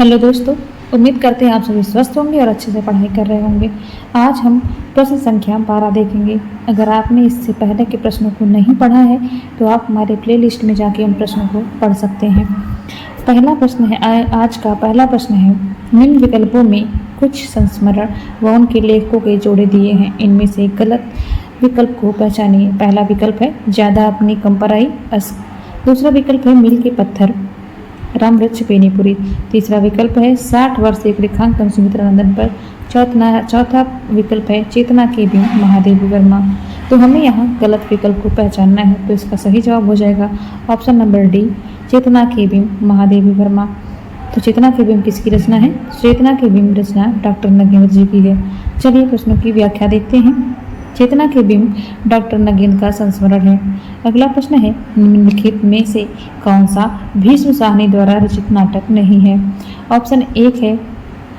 Hello दोस्तों, उम्मीद करते हैं आप सभी स्वस्थ होंगे और अच्छे से पढ़ाई कर रहे होंगे। आज हम प्रश्न संख्या 12 देखेंगे। अगर आपने इससे पहले के प्रश्नों को नहीं पढ़ा है तो आप हमारे प्लेलिस्ट में जाके उन प्रश्नों को पढ़ सकते हैं। पहला प्रश्न है, आज का पहला प्रश्न है, निम्न विकल्पों में कुछ संस्मरण व उनके लेखकों के जोड़े दिए हैं, इनमें से गलत विकल्प को पहचानिए। पहला विकल्प है ज़्यादा अपनी कम पर आई अस। दूसरा विकल्प है मील के पत्थर राम वृक्ष बेनीपुरी। तीसरा विकल्प है 60 वर्ष एक रेखांकन सुमित्रानंदन पर। चौथा विकल्प है चेतना के बिंब महादेवी वर्मा। तो हमें यहाँ गलत विकल्प को पहचानना है, तो इसका सही जवाब हो जाएगा ऑप्शन नंबर डी, चेतना के बिंब महादेवी वर्मा। तो चेतना के बिंब किसकी रचना है? चेतना के बिंब रचना डॉक्टर नगेंद्र जी की है। चलिए प्रश्नों की व्याख्या देखते हैं। चेतना के बिंब डॉक्टर नगेंद्र का संस्मरण है। अगला प्रश्न है, निम्नलिखित में से कौन सा भीष्म साहनी द्वारा रचित नाटक नहीं है? ऑप्शन 1 है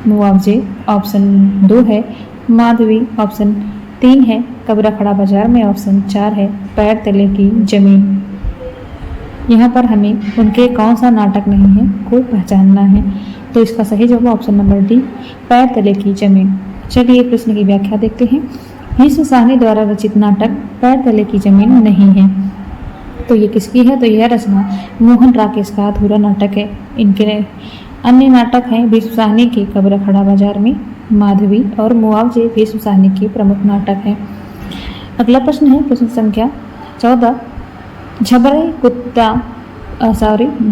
मुआवजे, ऑप्शन 2 है माधवी, ऑप्शन 3 है कबरा खड़ा बाजार में, ऑप्शन 4 है पैर तले की जमीन। यहाँ पर हमें उनके कौन सा नाटक नहीं है को पहचानना है, तो इसका सही जवाब ऑप्शन नंबर डी, पैर तले की जमीन। चलिए प्रश्न की व्याख्या देखते हैं। भीष्म साहनी द्वारा रचित नाटक पैर तले की जमीन नहीं है, तो ये किसकी है? तो यह रचना मोहन राकेश का अधूरा नाटक है। इनके अन्य नाटक हैं भीष्म साहनी के कबरा खड़ा बाजार में, माधवी और मुआवजे भीष्म साहनी के प्रमुख नाटक हैं। अगला प्रश्न है प्रश्न संख्या 14,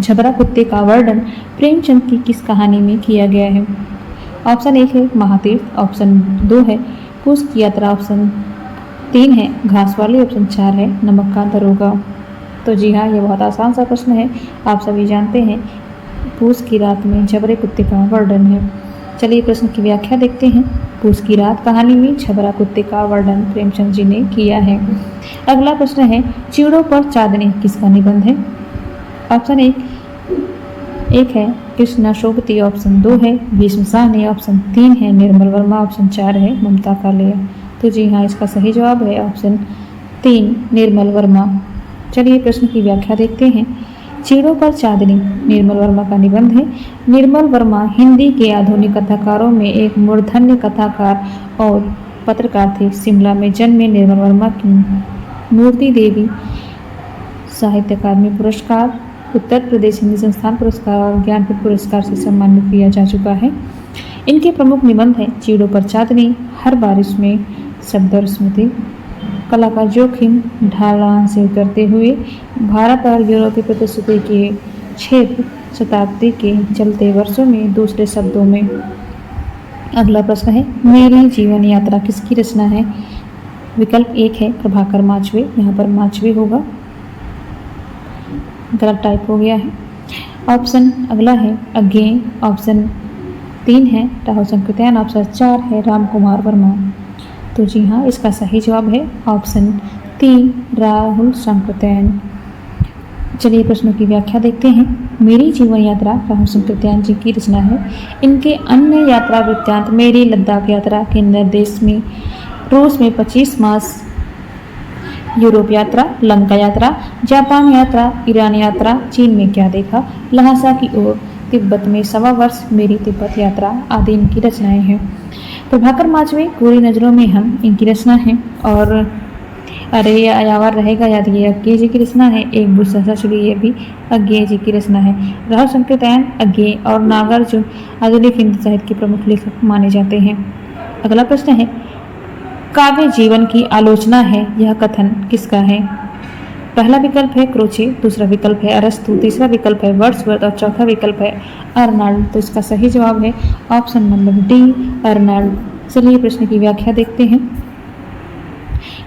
झबरा कुत्ते का वर्णन प्रेमचंद की किस कहानी में किया गया है? ऑप्शन 1 है महातीर्थ, ऑप्शन 2 है पूस की यात्रा, ऑप्शन 3 है घास वाली, ऑप्शन 4 है नमक का दरोगा। तो जी हाँ, ये बहुत आसान सा प्रश्न है, आप सभी जानते हैं पूस की रात में झबरे कुत्ते का वर्णन है। चलिए प्रश्न की व्याख्या देखते हैं। पूस की रात कहानी में झबरा कुत्ते का वर्णन प्रेमचंद जी ने किया है। अगला प्रश्न है, चिड़ों पर चांदनी किसका निबंध है? ऑप्शन 1 है कृष्णा शोभती, ऑप्शन 2 है भीष्म साहनी, ऑप्शन 3 है निर्मल वर्मा, ऑप्शन 4 है ममता कालिया। तो जी हाँ, इसका सही जवाब है ऑप्शन 3 निर्मल वर्मा। चलिए प्रश्न की व्याख्या देखते हैं। चिड़ों पर चांदनी निर्मल वर्मा का निबंध है। निर्मल वर्मा हिंदी के आधुनिक कथाकारों में एक मूर्धन्य कथाकार और पत्रकार थे। शिमला में जन्मे निर्मल वर्मा की मूर्ति देवी साहित्य अकादमी पुरस्कार, उत्तर प्रदेश हिंदी संस्थान पुरस्कार और ज्ञानपीठ पुरस्कार से सम्मानित किया जा चुका है। इनके प्रमुख निबंध हैं चिड़ों पर चांदनी, हर बारिश में, शब्द और स्मृति, कला का जोखिम, ढलान से उतरते हुए, भारत और यूरोपीय प्रतिश्रुति के क्षेत्र, शताब्दी के चलते वर्षों में, दूसरे शब्दों में। अगला प्रश्न है, मेरी जीवन यात्रा किसकी रचना है? विकल्प 1 है प्रभाकर माचवे, यहाँ पर माचवे होगा, गलत टाइप हो गया है। ऑप्शन अगला है अज्ञेय, ऑप्शन 3 है राहुल संकृत्यान, ऑप्शन 4 है राम कुमार वर्मा। तो जी हाँ, इसका सही जवाब है ऑप्शन 3 राहुल संकृत्यान। चलिए प्रश्नों की व्याख्या देखते हैं। मेरी जीवन यात्रा राहुल संकृत्यान जी की रचना है। इनके अन्य यात्रा वृत्तांत मेरी लद्दाख यात्रा, केंद्र देश में, रूस में 25 मास, यूरोप यात्रा, लंका यात्रा, जापान यात्रा, ईरान यात्रा, चीन में क्या देखा, लहासा की ओर, तिब्बत में 1.25 वर्ष, मेरी तिब्बत यात्रा आदि इनकी रचनाएं हैं। प्रभाकर माचवे पूरी नज़रों में हम इनकी रचना है, और अरे यावर रहेगा याद, ये अज्ञेय जी की रचना है। एक बुस्सा चुड़ी, ये भी अज्ञेय जी की रचना है। राहुल संकृत्यान अज्ञेय और नागार्जुन आधुनिक हिंदी साहित्य के प्रमुख लेखक माने जाते हैं। अगला प्रश्न है, काव्य जीवन की आलोचना है, यह कथन किसका है? पहला विकल्प है क्रोचे, दूसरा विकल्प है अरस्तु, तीसरा विकल्प है वर्ड्सवर्थ और चौथा विकल्प है अर्नाल्ड। तो इसका सही जवाब है ऑप्शन नंबर डी, अर्नाल्ड। चलिए प्रश्न की व्याख्या देखते हैं।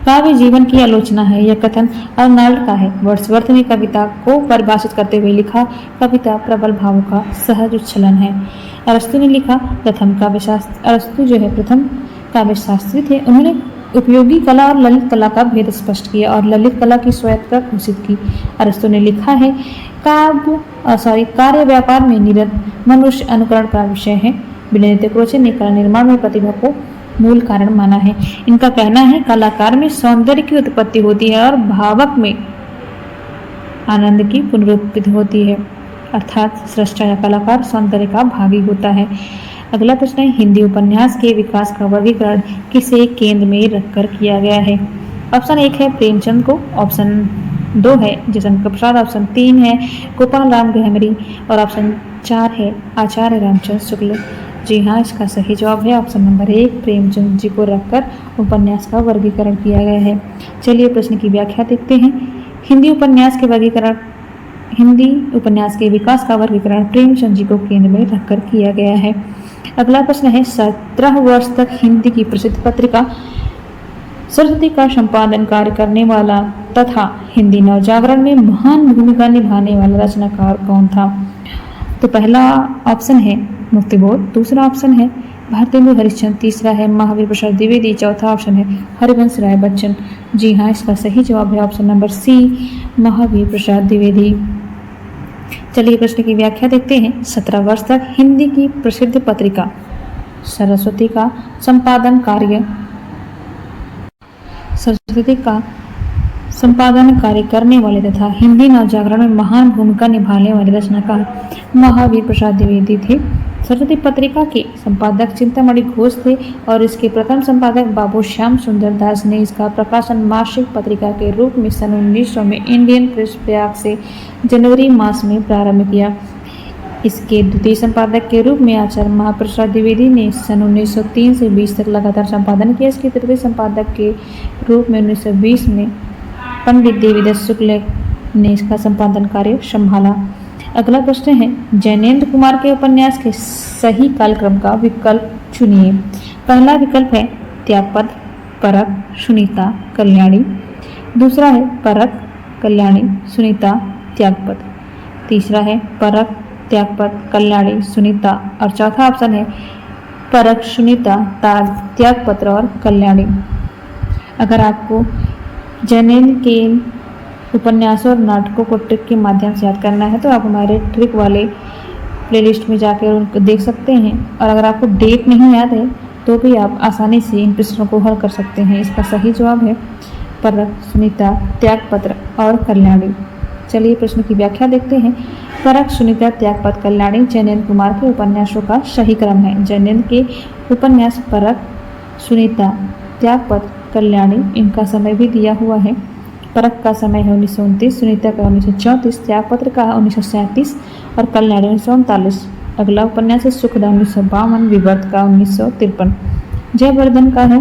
काव्य जीवन की आलोचना है, यह कथन अर्नाल्ड का है। वर्ड्सवर्थ ने कविता को परिभाषित करते हुए लिखा, कविता प्रबल भावों का सहज उच्छलन है। अरस्तु ने लिखा प्रथम काव्यशास्त्र, अरस्तु जो है प्रथम काव्य शास्त्री थे। उन्होंने उपयोगी कला और ललित कला का भेद स्पष्ट किया और ललित कला की स्वायत्तता घोषित की। अरस्तु ने लिखा है कार्य व्यापार में निरत मनुष्य अनुकरण का विषय है। विनय क्रोचे ने कला निर्माण में प्रतिभा को मूल कारण माना है। इनका कहना है कलाकार में सौंदर्य की उत्पत्ति होती है और भावक में आनंद की पुनरुत्पत्ति होती है। अर्थात सृष्टा या कलाकार सौंदर्य का भागी होता है। अगला प्रश्न है, हिंदी उपन्यास के विकास का वर्गीकरण किसे केंद्र में रखकर किया गया है? ऑप्शन 1 है प्रेमचंद को, ऑप्शन 2 है जयशंकर प्रसाद, ऑप्शन 3 है गोपाल राम गहमरी और ऑप्शन 4 है आचार्य रामचंद्र शुक्ल। जी हाँ, इसका सही जवाब है ऑप्शन नंबर 1, प्रेमचंद जी को रखकर उपन्यास का वर्गीकरण किया गया है। चलिए प्रश्न की व्याख्या देखते हैं। हिंदी उपन्यास के विकास का वर्गीकरण प्रेमचंद जी को केंद्र में रखकर किया गया है। अगला प्रश्न है, 17 वर्ष तक हिंदी की प्रसिद्ध पत्रिका सरस्वती का संपादन कार्य करने वाला तथा हिंदी नवजागरण में महान भूमिका निभाने वाला रचनाकार कौन था? तो पहला ऑप्शन है मुक्तिबोध, दूसरा ऑप्शन है भारतेंदु हरिश्चंद्र, तीसरा है महावीर प्रसाद द्विवेदी, चौथा ऑप्शन है हरिवंश राय बच्चन। जी हाँ, इसका सही जवाब है option number C, Mahavir Prasad Dwivedi. चलिए प्रश्न की व्याख्या देखते हैं। 17 वर्ष तक हिंदी की प्रसिद्ध पत्रिका सरस्वती का संपादन कार्य करने वाले तथा हिंदी नवजागरण में महान भूमिका निभाने वाले रचनाकार महावीर प्रसाद द्विवेदी थे। सरस्वती पत्रिका के संपादक चिंतामणि घोष थे और इसके प्रथम संपादक बाबू श्याम सुंदर दास ने इसका प्रकाशन मासिक पत्रिका के रूप में सन 1900 में इंडियन प्रेस प्रयाग से जनवरी मास में प्रारंभ किया। इसके द्वितीय संपादक के रूप में आचार्य महाप्रसाद द्विवेदी ने सन 1903 से 20 तक लगातार संपादन किया। इसके तृतीय संपादक के रूप में 1920 में पंडित देवीदास शुक्ल ने इसका संपादन कार्य संभाला। अगला प्रश्न है, जैनेन्द्र कुमार के उपन्यास के सही कालक्रम का विकल्प चुनिए। पहला विकल्प है त्यागपद, परख, सुनीता, कल्याणी। दूसरा है परख, कल्याणी, सुनीता, त्यागपद। तीसरा है परख, त्यागपद, कल्याणी, सुनीता और चौथा ऑप्शन है परख, सुनीता, त्यागपत्र और कल्याणी। अगर आपको जैनेन्द्र के उपन्यासों और नाटकों को ट्रिक के माध्यम से याद करना है तो आप हमारे ट्रिक वाले प्लेलिस्ट में जाकर उनको देख सकते हैं। और अगर आपको डेट नहीं याद है तो भी आप आसानी से इन प्रश्नों को हल कर सकते हैं। इसका सही जवाब है परख, सुनीता, त्यागपत्र और कल्याणी। चलिए प्रश्न की व्याख्या देखते हैं। परख, सुनीता, त्यागपत्र, कल्याणी जैनेन्द्र कुमार के उपन्यासों का सही क्रम है। जैनेन्द्र के उपन्यास परख, सुनीता, त्यागपत्र, कल्याणी इनका समय भी दिया हुआ है। परख का समय है 1929, सुनीता का 1934, त्यागपत्र का 1937 और कल्याणी 1939। अगला उपन्यास है सुखदा 1952, विवर्त का 1953, जयवर्धन का है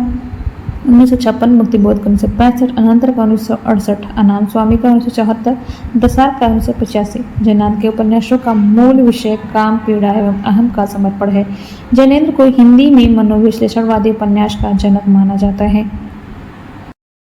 1956, मुक्तिबोध का 1965, अनंतर का 1968, अनाम स्वामी का 1974, दसार का 1985। जैनाथ के उपन्यासों का मूल विषय काम, पीड़ा एवं अहम का समर्पण है। जैनेन्द्र को हिंदी में मनोविश्लेषणवादी उपन्यास का जनक माना जाता है।